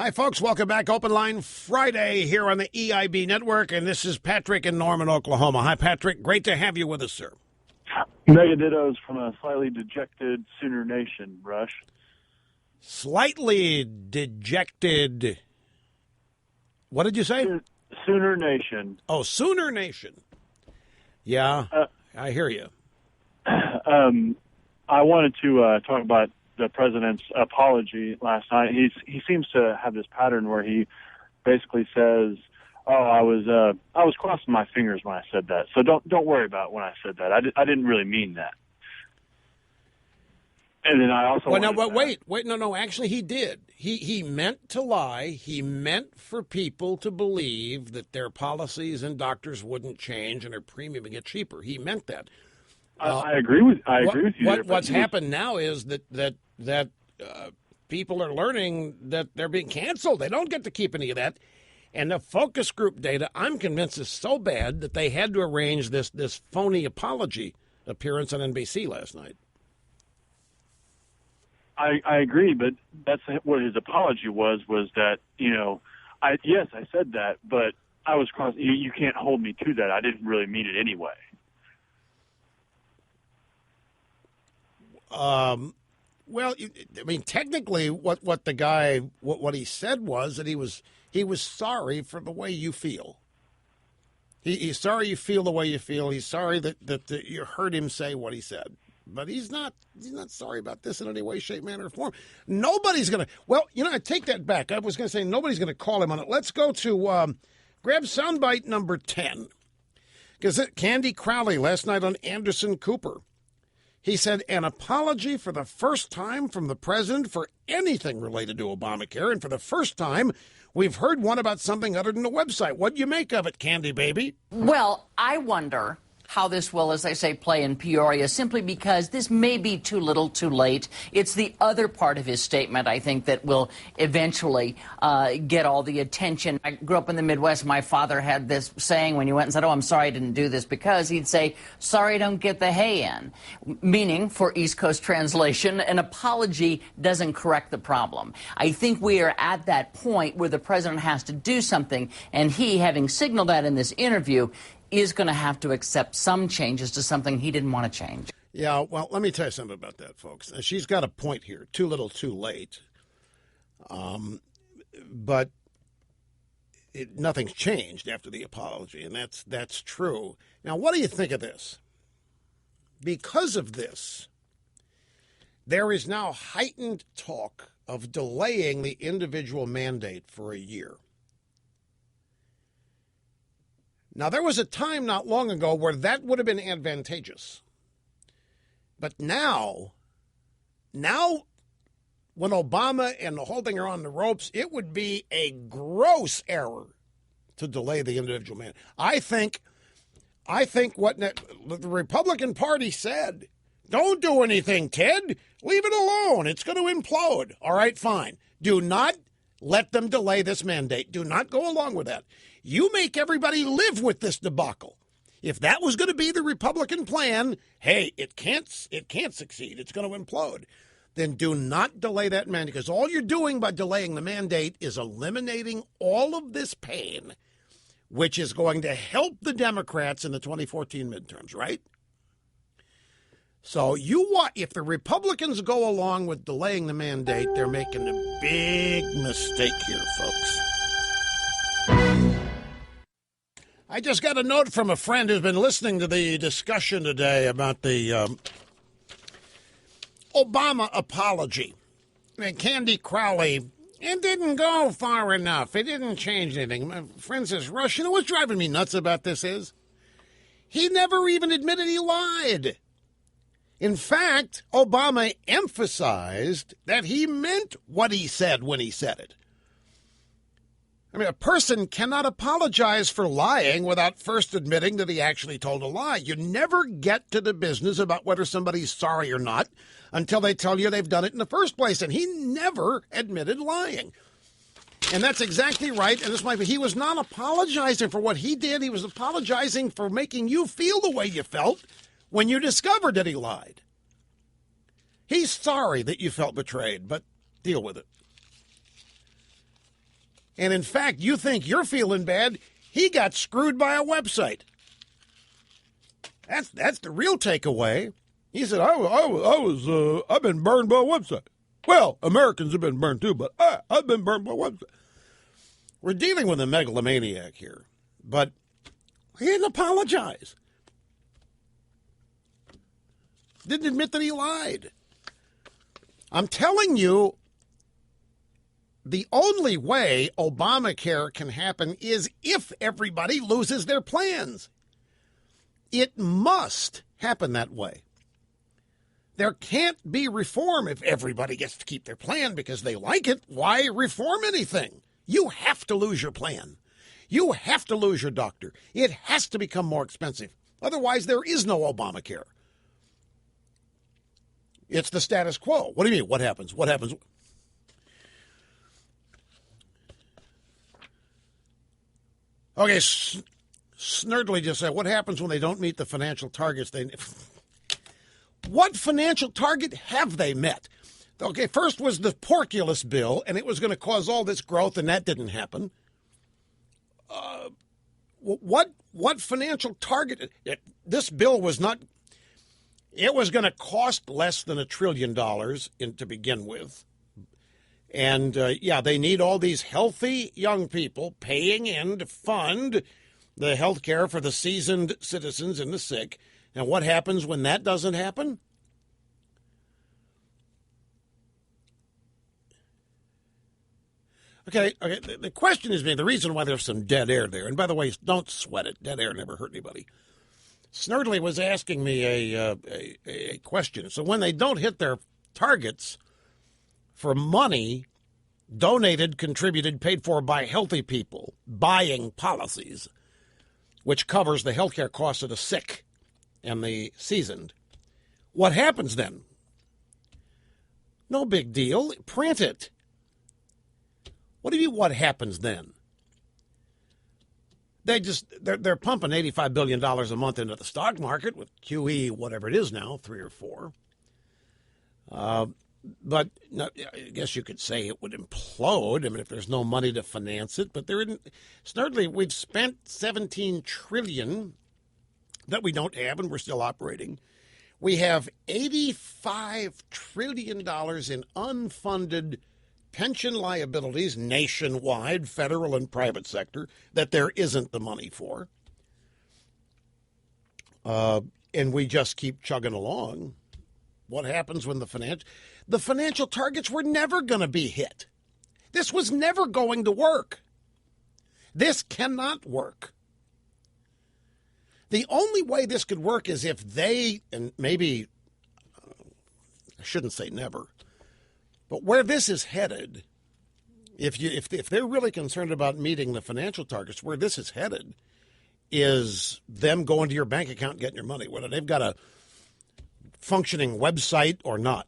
Hi, folks. Welcome back. Open Line Friday here on the EIB Network, and this is Patrick in Norman, Oklahoma. Hi, Patrick. Great to have you with us, sir. Mega dittos from a slightly dejected Sooner Nation, Rush. Slightly dejected. What did you say? Sooner Nation. Oh, Sooner Nation. Yeah, I hear you. I wanted to talk about the president's apology last night. He seems to have this pattern where he basically says, "Oh, I was crossing my fingers when I said that, so don't worry about when I said that. I didn't really mean that." And then I also no. Actually, he did. He meant to lie. He meant for people to believe that their policies and doctors wouldn't change and their premium would get cheaper. He meant that. I agree with you. What's happened now is that people are learning that they're being canceled. They don't get to keep any of that. And the focus group data, I'm convinced, is so bad that they had to arrange this phony apology appearance on NBC last night. I agree, but that's what his apology was that, I said that, but I was crossing. You can't hold me to that. I didn't really mean it anyway. Well, I mean, technically, what the guy what he said was that he was sorry for the way you feel. He's sorry you feel the way you feel. He's sorry that you heard him say what he said. But he's not sorry about this in any way, shape, manner, or form. Nobody's going to. Well, I take that back. I was going to say nobody's going to call him on it. Let's go to grab soundbite number 10. Because Candy Crowley last night on Anderson Cooper. He said an apology for the first time from the president for anything related to Obamacare. And for the first time, we've heard one about something other than the website. What do you make of it, Candy baby? Well, I wonder how this will, as they say, play in Peoria, simply because this may be too little too late. It's the other part of his statement, I think, that will eventually get all the attention. I grew up in the Midwest. My father had this saying when you went and said, "Oh, I'm sorry I didn't do this," because he'd say, "Sorry, don't get the hay in," meaning, for East Coast translation, an apology doesn't correct the problem. I think we are at that point where the president has to do something, and he, having signaled that in this interview, is going to have to accept some changes to something he didn't want to change. Yeah, well, let me tell you something about that, folks. She's got a point here. Too little, too late. But nothing's changed after the apology, and that's true. Now, what do you think of this? Because of this, there is now heightened talk of delaying the individual mandate for a year. Now, there was a time not long ago where that would have been advantageous. But now, when Obama and the whole thing are on the ropes, it would be a gross error to delay the individual mandate. I think what the Republican Party said, don't do anything, Ted. Leave it alone. It's going to implode. All right, fine. Do not let them delay this mandate. Do not go along with that. You make everybody live with this debacle. If that was going to be the Republican plan, hey, it can't succeed. It's going to implode. Then do not delay that mandate, because all you're doing by delaying the mandate is eliminating all of this pain, which is going to help the Democrats in the 2014 midterms, right? So if the Republicans go along with delaying the mandate, they're making a big mistake here, folks. I just got a note from a friend who's been listening to the discussion today about the Obama apology. And Candy Crowley, it didn't go far enough. It didn't change anything. My friend says, Rush, you know what's driving me nuts about this is? He never even admitted he lied. In fact, Obama emphasized that he meant what he said when he said it. I mean, a person cannot apologize for lying without first admitting that he actually told a lie. You never get to the business about whether somebody's sorry or not until they tell you they've done it in the first place. And he never admitted lying. And that's exactly right. And he was not apologizing for what he did. He was apologizing for making you feel the way you felt when you discovered that he lied. He's sorry that you felt betrayed, but deal with it. And in fact, you think you're feeling bad. He got screwed by a website. That's the real takeaway. He said, I've been burned by a website. Well, Americans have been burned too, but I've been burned by a website. We're dealing with a megalomaniac here, but he didn't apologize. Didn't admit that he lied. I'm telling you, the only way Obamacare can happen is if everybody loses their plans. It must happen that way. There can't be reform if everybody gets to keep their plan because they like it. Why reform anything? You have to lose your plan. You have to lose your doctor. It has to become more expensive. Otherwise, there is no Obamacare. It's the status quo. What do you mean? What happens? What happens? Okay, Snurdly just said, what happens when they don't meet the financial targets? What financial target have they met? Okay, first was the Porculus bill, and it was going to cause all this growth, and that didn't happen. What financial target? This bill was not. It was going to cost less than $1 trillion to begin with. And, they need all these healthy young people paying in to fund the health care for the seasoned citizens and the sick. And what happens when that doesn't happen? Okay, the question is, the reason why there's some dead air there, and by the way, don't sweat it. Dead air never hurt anybody. Snurdly was asking me a question. So when they don't hit their targets for money donated, contributed, paid for by healthy people, buying policies, which covers the health care costs of the sick and the seasoned, what happens then? No big deal. Print it. What do you mean, what happens then? They're pumping $85 billion a month into the stock market with QE, whatever it is now, 3 or 4. But no, I guess you could say it would implode. I mean, if there's no money to finance it. But there isn't. Snurdly, we've spent $17 trillion that we don't have, and we're still operating. We have $85 trillion in unfunded pension liabilities nationwide, federal and private sector, that there isn't the money for. And we just keep chugging along. What happens when the financial targets were never going to be hit? This was never going to work. This cannot work. The only way this could work is if they, and maybe, I shouldn't say never, but where this is headed, if they're really concerned about meeting the financial targets, where this is headed is them going to your bank account and getting your money, whether they've got a functioning website or not.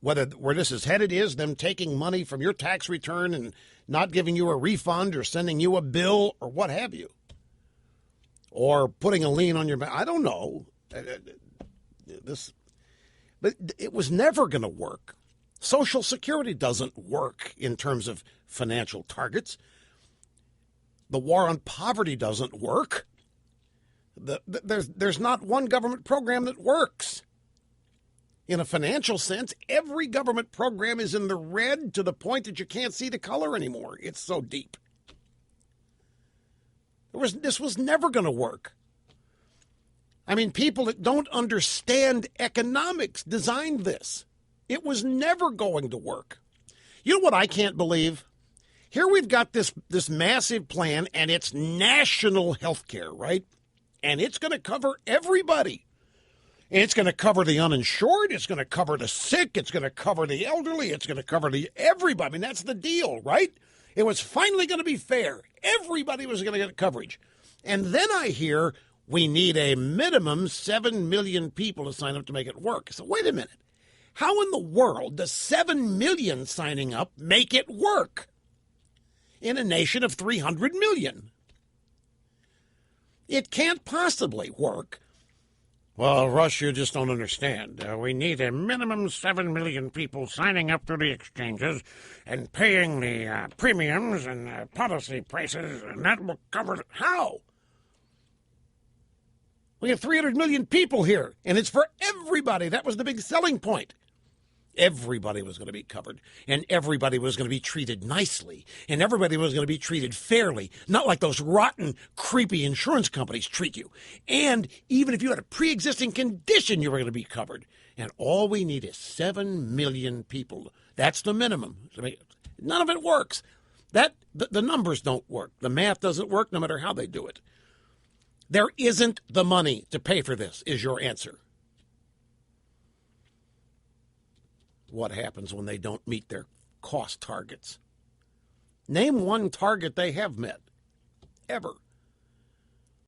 Whether where this is headed is them taking money from your tax return and not giving you a refund or sending you a bill or what have you. Or putting a lien on your bank. I don't know. But it was never going to work. Social Security doesn't work in terms of financial targets. The war on poverty doesn't work. There's not one government program that works. In a financial sense, every government program is in the red to the point that you can't see the color anymore. It's so deep. This was never going to work. I mean, people that don't understand economics designed this. It was never going to work. You know what I can't believe? Here we've got this massive plan, and it's national health care, right? And it's going to cover everybody. It's going to cover the uninsured. It's going to cover the sick. It's going to cover the elderly. It's going to cover everybody. I mean, that's the deal, right? It was finally going to be fair. Everybody was going to get coverage. And then I hear we need a minimum 7 million people to sign up to make it work. So wait a minute. How in the world does 7 million signing up make it work in a nation of 300 million? It can't possibly work Well, Rush, you just don't understand. We need a minimum 7 million people signing up to the exchanges and paying the premiums and policy prices, and that will cover it. How? We have 300 million people here, and it's for everybody. That was the big selling point. Everybody was going to be covered, and everybody was going to be treated nicely, and everybody was going to be treated fairly, not like those rotten, creepy insurance companies treat you. And even if you had a pre-existing condition, you were going to be covered. And all we need is 7 million people. That's the minimum. I mean, none of it works. The numbers don't work. The math doesn't work no matter how they do it. There isn't the money to pay for this, is your answer. What happens when they don't meet their cost targets? Name one target they have met, ever.